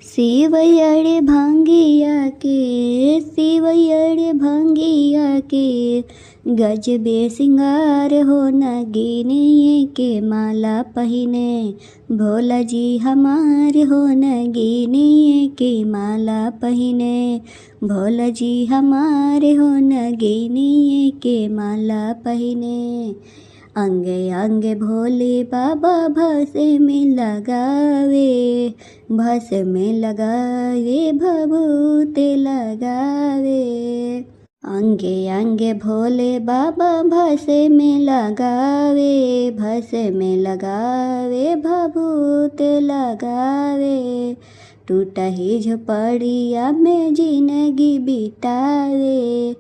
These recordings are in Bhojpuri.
शिवयड़े भांगिया के, शिवयड़े भांगिया के, गजबे सिंगार हो नगीनिए के माला पहिने। भोला जी हमार हो नगीनिए के माला पहिने। भोला जी हमारे हो नगीनिए के माला पहिने। अंगे अंगे भोले बाबा भसे में लगावे, भसे में लगावे भभूत लगावे। अंगे अंगे भोले बाबा भसे में लगावे, भसे में लगावे भभूत लगावे। टूटा ही झोपड़िया में जिंदगी बितावे।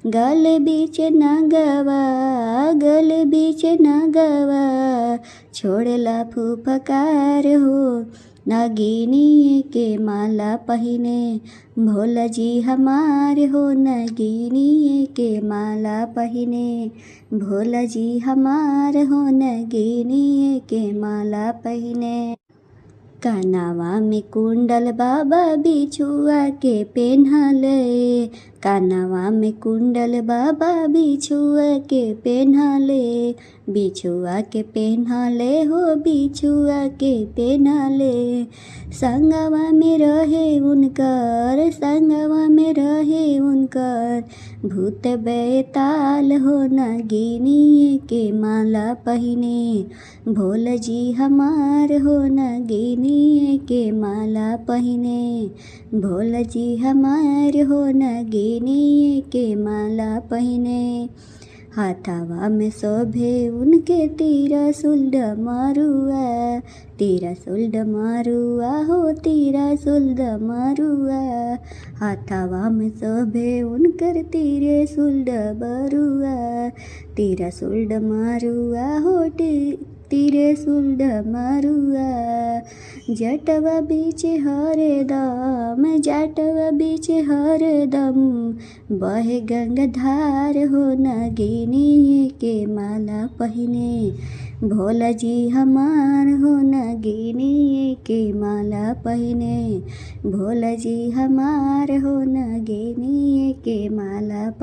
गल बीच नगवा, गल बीच नगवा, छोड़ला फुफकार हो नगीनिए के माला पहिने। भोला जी हमार हो नगीनिए के माला पहिने। भोला जी हमार हो नगीनिए के माला पहिने। कानवा में कुंडल बाबा बिछुआ के पेन्हले। कानवा में कुंडल बाबा बिछुआ के पेन्हले। बिछुआ के पेन्हले हो, बिछुआ के पेन्हले। संगवा में रहे उनकर, संगवा में रहे उनकर, भूत बैताल हो नगीनिए के माला पहिने। भोला जी हमार हो नगीनिए के माला पहिने। भोला जी हमार हो नगीनिए के माला पहिने। हाथवा में शोभे उनके त्रिशूल डमरुआ, त्रिशूल डमरुआ हो त्रिशूल डमरुआ। हाथवा में शोभे उनकर त्रिशूल डमरुआ, त्रिशूल डमरुआ हो त्रिशूल डमरुआ। जटवा बीच हरदम, जटवा बीच हरदम, बहे गंगाधार हो नगीनिए के माला पहिने। भोला जी हमार हो नगीनिए के माला पहिने। भोला जी हमार हो नगीनिए के माला पहिने।